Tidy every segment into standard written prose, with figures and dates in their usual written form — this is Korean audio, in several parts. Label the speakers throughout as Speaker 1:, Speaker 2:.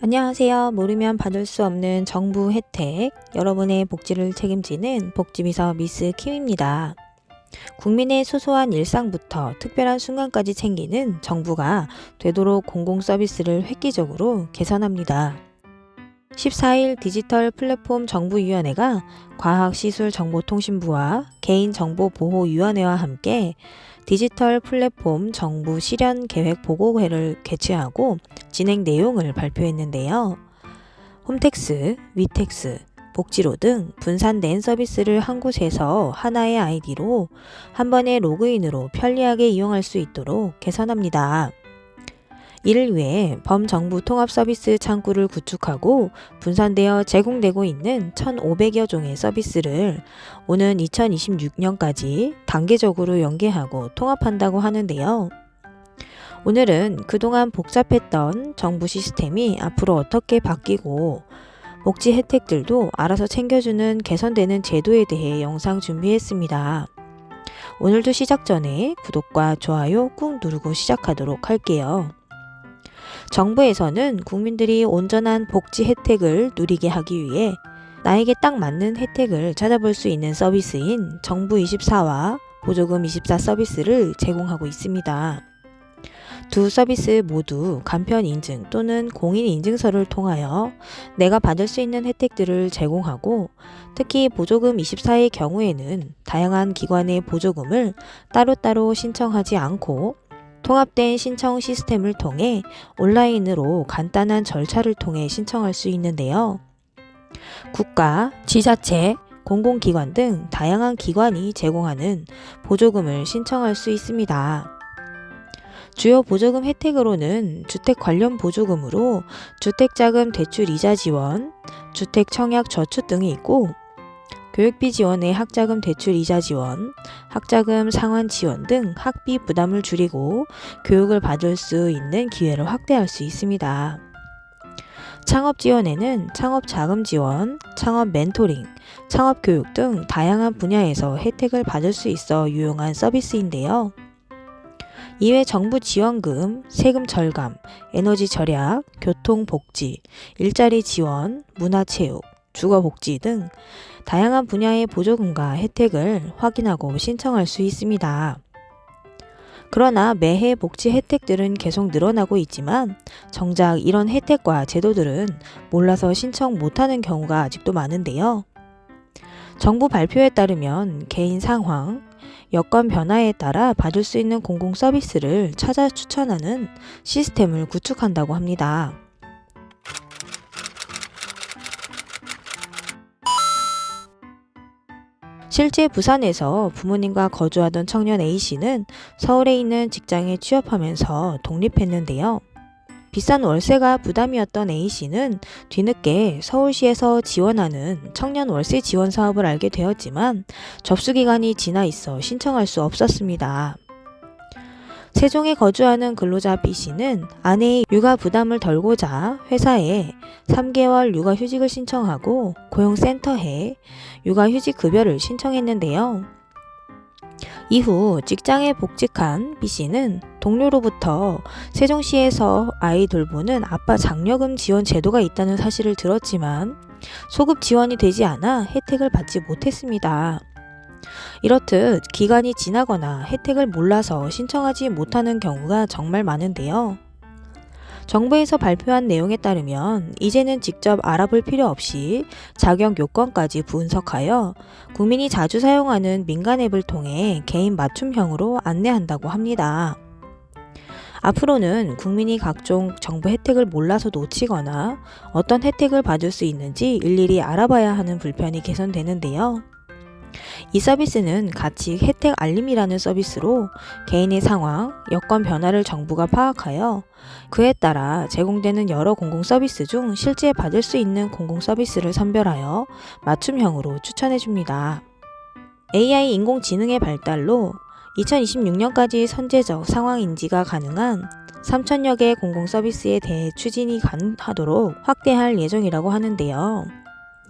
Speaker 1: 안녕하세요. 모르면 받을 수 없는 정부 혜택, 여러분의 복지를 책임지는 복지비서 미스 킴입니다. 국민의 소소한 일상부터 특별한 순간까지 챙기는 정부가 되도록 공공 서비스를 획기적으로 개선합니다. 14일 디지털 플랫폼 정부위원회가 과학기술정보통신부와 개인정보보호위원회와 함께 디지털 플랫폼 정부 실현 계획 보고회를 개최하고 진행 내용을 발표했는데요. 홈택스, 위택스, 복지로 등 분산된 서비스를 한 곳에서 하나의 아이디로 한 번의 로그인으로 편리하게 이용할 수 있도록 개선합니다. 이를 위해 범정부 통합 서비스 창구를 구축하고 분산되어 제공되고 있는 1,500여 종의 서비스를 오는 2026년까지 단계적으로 연계하고 통합한다고 하는데요. 오늘은 그동안 복잡했던 정부 시스템이 앞으로 어떻게 바뀌고 복지 혜택들도 알아서 챙겨주는 개선되는 제도에 대해 영상 준비했습니다. 오늘도 시작 전에 구독과 좋아요 꾹 누르고 시작하도록 할게요. 정부에서는 국민들이 온전한 복지 혜택을 누리게 하기 위해 나에게 딱 맞는 혜택을 찾아볼 수 있는 서비스인 정부24와 보조금24 서비스를 제공하고 있습니다. 두 서비스 모두 간편 인증 또는 공인 인증서를 통하여 내가 받을 수 있는 혜택들을 제공하고, 특히 보조금24의 경우에는 다양한 기관의 보조금을 따로따로 신청하지 않고 통합된 신청 시스템을 통해 온라인으로 간단한 절차를 통해 신청할 수 있는데요. 국가, 지자체, 공공기관 등 다양한 기관이 제공하는 보조금을 신청할 수 있습니다. 주요 보조금 혜택으로는 주택 관련 보조금으로 주택자금 대출 이자 지원, 주택 청약 저축 등이 있고, 교육비 지원의 학자금 대출 이자 지원, 학자금 상환 지원 등 학비 부담을 줄이고 교육을 받을 수 있는 기회를 확대할 수 있습니다. 창업 지원에는 창업 자금 지원, 창업 멘토링, 창업 교육 등 다양한 분야에서 혜택을 받을 수 있어 유용한 서비스인데요. 이외 정부 지원금, 세금 절감, 에너지 절약, 교통 복지, 일자리 지원, 문화체육, 주거복지 등 다양한 분야의 보조금과 혜택을 확인하고 신청할 수 있습니다. 그러나 매해 복지 혜택들은 계속 늘어나고 있지만 정작 이런 혜택과 제도들은 몰라서 신청 못하는 경우가 아직도 많은데요. 정부 발표에 따르면 개인 상황, 여건 변화에 따라 받을 수 있는 공공 서비스를 찾아 추천하는 시스템을 구축한다고 합니다. 실제 부산에서 부모님과 거주하던 청년 A씨는 서울에 있는 직장에 취업하면서 독립했는데요. 비싼 월세가 부담이었던 A씨는 뒤늦게 서울시에서 지원하는 청년 월세 지원 사업을 알게 되었지만 접수기간이 지나 있어 신청할 수 없었습니다. 세종에 거주하는 근로자 B씨는 아내의 육아 부담을 덜고자 회사에 3개월 육아휴직을 신청하고 고용센터에 육아휴직 급여를 신청했는데요. 이후 직장에 복직한 B씨는 동료로부터 세종시에서 아이 돌보는 아빠 장려금 지원 제도가 있다는 사실을 들었지만 소급 지원이 되지 않아 혜택을 받지 못했습니다. 이렇듯 기간이 지나거나 혜택을 몰라서 신청하지 못하는 경우가 정말 많은데요. 정부에서 발표한 내용에 따르면 이제는 직접 알아볼 필요 없이 자격 요건까지 분석하여 국민이 자주 사용하는 민간 앱을 통해 개인 맞춤형으로 안내한다고 합니다. 앞으로는 국민이 각종 정부 혜택을 몰라서 놓치거나 어떤 혜택을 받을 수 있는지 일일이 알아봐야 하는 불편이 개선되는데요. 이 서비스는 같이 혜택 알림이라는 서비스로 개인의 상황, 여건 변화를 정부가 파악하여 그에 따라 제공되는 여러 공공 서비스 중 실제 받을 수 있는 공공 서비스를 선별하여 맞춤형으로 추천해 줍니다. AI 인공지능의 발달로 2026년까지 선제적 상황 인지가 가능한 3천여 개 공공서비스에 대해 추진이 가능하도록 확대할 예정이라고 하는데요.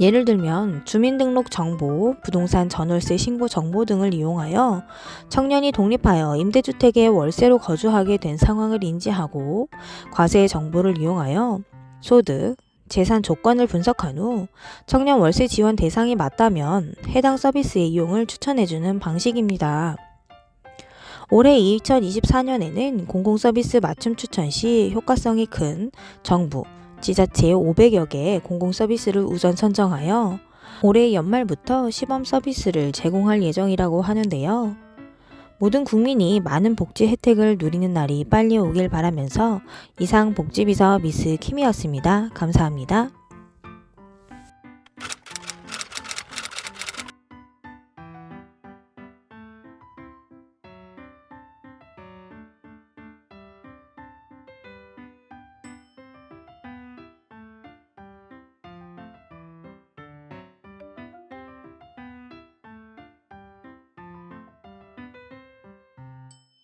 Speaker 1: 예를 들면 주민등록 정보, 부동산 전월세 신고 정보 등을 이용하여 청년이 독립하여 임대주택에 월세로 거주하게 된 상황을 인지하고 과세 정보를 이용하여 소득, 재산 조건을 분석한 후 청년 월세 지원 대상이 맞다면 해당 서비스의 이용을 추천해주는 방식입니다. 올해 2024년에는 공공서비스 맞춤 추천 시 효과성이 큰 정부, 지자체 500여 개의 공공서비스를 우선 선정하여 올해 연말부터 시범 서비스를 제공할 예정이라고 하는데요. 모든 국민이 많은 복지 혜택을 누리는 날이 빨리 오길 바라면서 이상 복지비서 미스 킴이었습니다. 감사합니다.